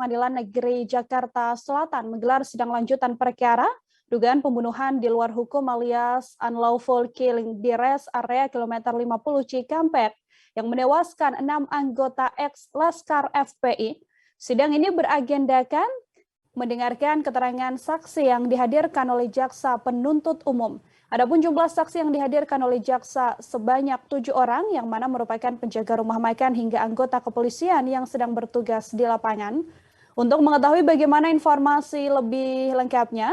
Pengadilan Negeri Jakarta Selatan menggelar sidang lanjutan perkara dugaan pembunuhan di luar hukum alias unlawful killing di res area kilometer 50 Cikampek yang menewaskan 6 anggota ex-Laskar FPI. Sidang ini beragendakan mendengarkan keterangan saksi yang dihadirkan oleh jaksa penuntut umum. Adapun jumlah saksi yang dihadirkan oleh jaksa sebanyak 7 orang yang mana merupakan penjaga rumah makan hingga anggota kepolisian yang sedang bertugas di lapangan. Untuk mengetahui bagaimana informasi lebih lengkapnya,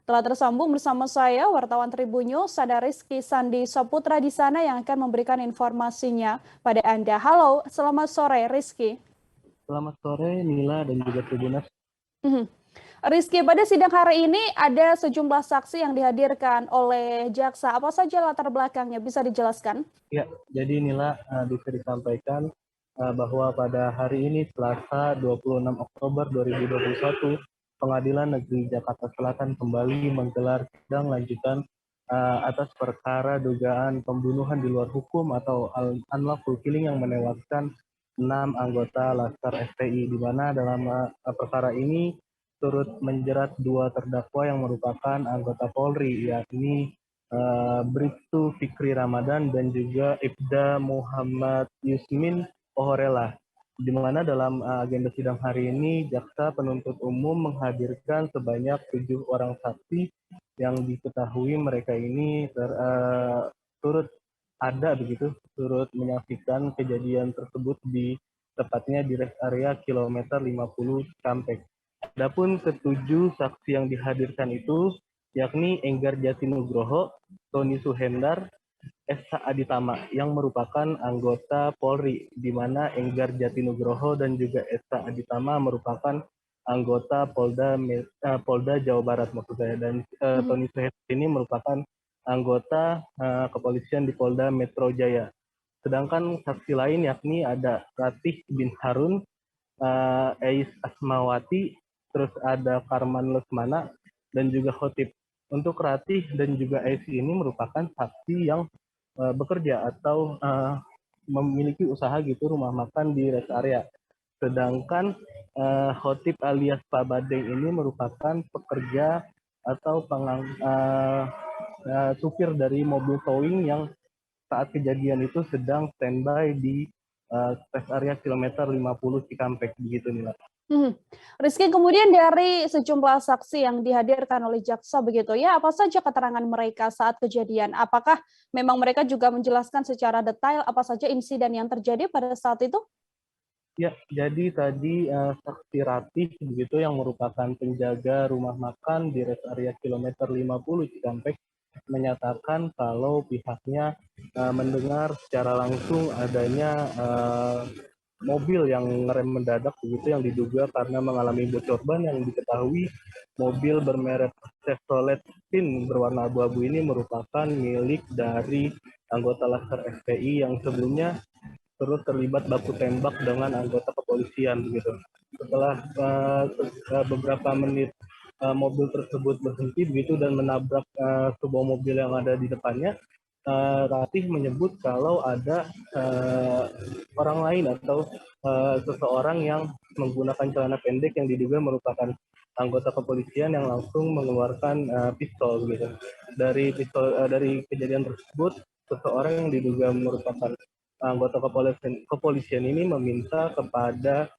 telah tersambung bersama saya wartawan Tribun News ada Rizky Sandi Saputra di sana yang akan memberikan informasinya pada Anda. Halo, selamat sore Rizky. Selamat sore Nila dan juga Tribunas. Rizky, pada sidang hari ini ada sejumlah saksi yang dihadirkan oleh jaksa. Apa saja latar belakangnya? Bisa dijelaskan? Ya, jadi Nila bisa disampaikan bahwa pada hari ini Selasa 26 Oktober 2021, Pengadilan Negeri Jakarta Selatan kembali menggelar sidang lanjutan atas perkara dugaan pembunuhan di luar hukum atau unlawful killing yang menewaskan 6 anggota Laskar FPI, di mana dalam perkara ini turut menjerat 2 terdakwa yang merupakan anggota Polri, yakni Bribtu Fikri Ramadan dan juga Ibda Muhammad Yusmin Ohorela. Di mana dalam agenda sidang hari ini, jaksa penuntut umum menghadirkan sebanyak 7 orang saksi yang diketahui mereka ini turut ada begitu, turut menyaksikan kejadian tersebut tepatnya di rest area kilometer 50 Cikampek. Adapun ketujuh saksi yang dihadirkan itu yakni Enggar Jatinugroho, Tony Suhendar, Esa Aditama yang merupakan anggota Polri, di mana Enggar Jatinugroho dan juga Esa Aditama merupakan anggota Polda Jawa Barat maksud saya, dan Tony Suhendar ini merupakan anggota kepolisian di Polda Metro Jaya. Sedangkan saksi lain yakni ada Ratih bin Harun, Ais Asmawati, terus ada Karman Lesmana, dan juga Khotib. Untuk Ratih dan juga Ais ini merupakan saksi yang bekerja atau memiliki usaha gitu rumah makan di rest area. Sedangkan Khotib alias Pak Badeng ini merupakan pekerja atau supir dari mobil towing yang saat kejadian itu sedang standby di rest area kilometer 50 Cikampek, begitu Nila. Rizky, kemudian dari sejumlah saksi yang dihadirkan oleh jaksa begitu ya, apa saja keterangan mereka saat kejadian? Apakah memang mereka juga menjelaskan secara detail apa saja insiden yang terjadi pada saat itu? Ya, jadi tadi saksi Ratih begitu yang merupakan penjaga rumah makan di rest area kilometer 50 Cikampek menyatakan kalau pihaknya mendengar secara langsung adanya mobil yang ngerem mendadak begitu yang diduga karena mengalami bocor ban, yang diketahui mobil bermerek Chevrolet Spin berwarna abu-abu ini merupakan milik dari anggota Laskar FPI yang sebelumnya terus terlibat baku tembak dengan anggota kepolisian begitu. Setelah beberapa menit mobil tersebut berhenti begitu dan menabrak sebuah mobil yang ada di depannya, Ratih menyebut kalau ada orang lain atau seseorang yang menggunakan celana pendek yang diduga merupakan anggota kepolisian yang langsung mengeluarkan pistol gitu. Dari kejadian tersebut, seseorang yang diduga merupakan anggota kepolisian ini meminta kepada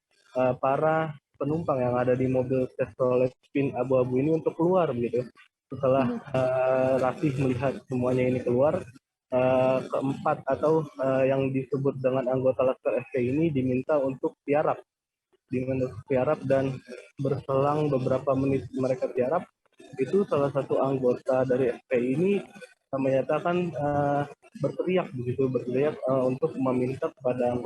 para penumpang yang ada di mobil Chevrolet Spin abu-abu ini untuk keluar begitu. Setelah Ratih melihat semuanya ini keluar, keempat atau yang disebut dengan anggota Laskar FPI ini diminta untuk tiarap dan berselang beberapa menit mereka tiarap, itu salah satu anggota dari FPI ini menyatakan berteriak untuk meminta kepada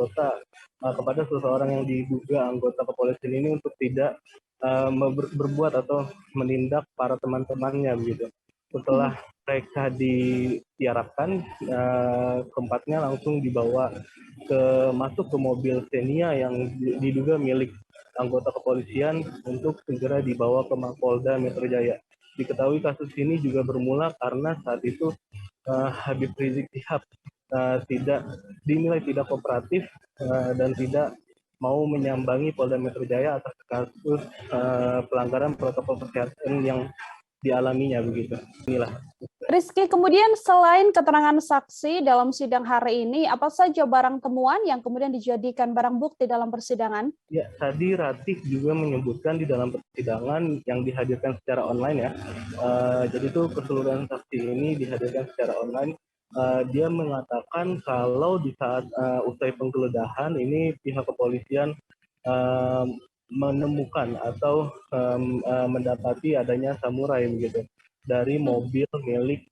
seseorang yang diduga anggota kepolisian ini untuk tidak berbuat atau menindak para teman-temannya begitu. Setelah mereka ditiarapkan, keempatnya langsung dibawa masuk ke mobil Xenia yang diduga milik anggota kepolisian untuk segera dibawa ke Mapolda Metro Jaya. Diketahui kasus ini juga bermula karena saat itu Habib Rizik Syihab dinilai tidak kooperatif dan tidak mau menyambangi Polda Metro Jaya atas kasus pelanggaran protokol kesehatan yang dialaminya begitu. Inilah. Rizky, kemudian selain keterangan saksi dalam sidang hari ini, apa saja barang temuan yang kemudian dijadikan barang bukti dalam persidangan? Ya, tadi Ratih juga menyebutkan di dalam persidangan yang dihadirkan secara online ya. Jadi itu keseluruhan saksi ini dihadirkan secara online. Dia mengatakan kalau di saat usai penggeledahan ini pihak kepolisian menemukan atau mendapati adanya samurai begitu dari mobil milik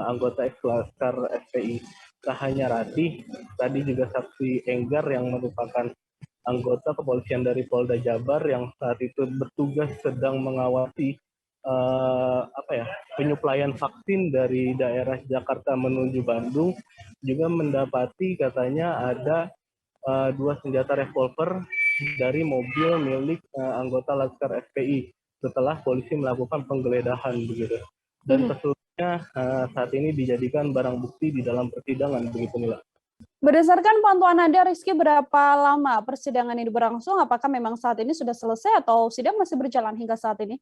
anggota ex-laskar FPI. Tak hanya Ratih, tadi juga saksi Enggar yang merupakan anggota kepolisian dari Polda Jabar yang saat itu bertugas sedang mengawasi penyuplaian vaksin dari daerah Jakarta menuju Bandung, juga mendapati katanya ada 2 senjata revolver dari mobil milik anggota Laskar FPI setelah polisi melakukan penggeledahan begitu. Dan keseluruhannya saat ini dijadikan barang bukti di dalam persidangan begitu Mila. Berdasarkan pantauan Anda, Rizky, berapa lama persidangan ini berlangsung? Apakah memang saat ini sudah selesai atau sidang masih berjalan hingga saat ini?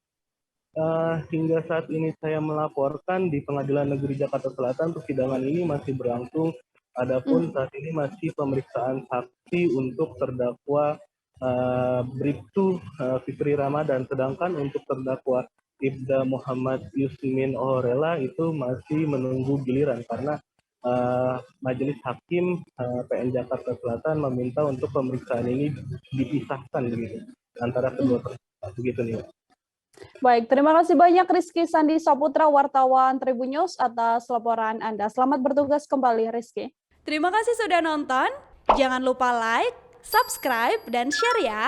Hingga saat ini saya melaporkan di Pengadilan Negeri Jakarta Selatan, persidangan ini masih berlangsung. Adapun saat ini masih pemeriksaan saksi untuk terdakwa Bribtu Fikri Ramadan, sedangkan untuk terdakwa Ibda Muhammad Yusmin Ohorela itu masih menunggu giliran karena Majelis Hakim PN Jakarta Selatan meminta untuk pemeriksaan ini dipisahkan begitu antara kedua terdakwa begitu nih. Baik, terima kasih banyak Rizky Sandi Saputra, wartawan Tribun News atas laporan Anda. Selamat bertugas kembali, Rizky. Terima kasih sudah nonton. Jangan lupa like, subscribe, dan share ya.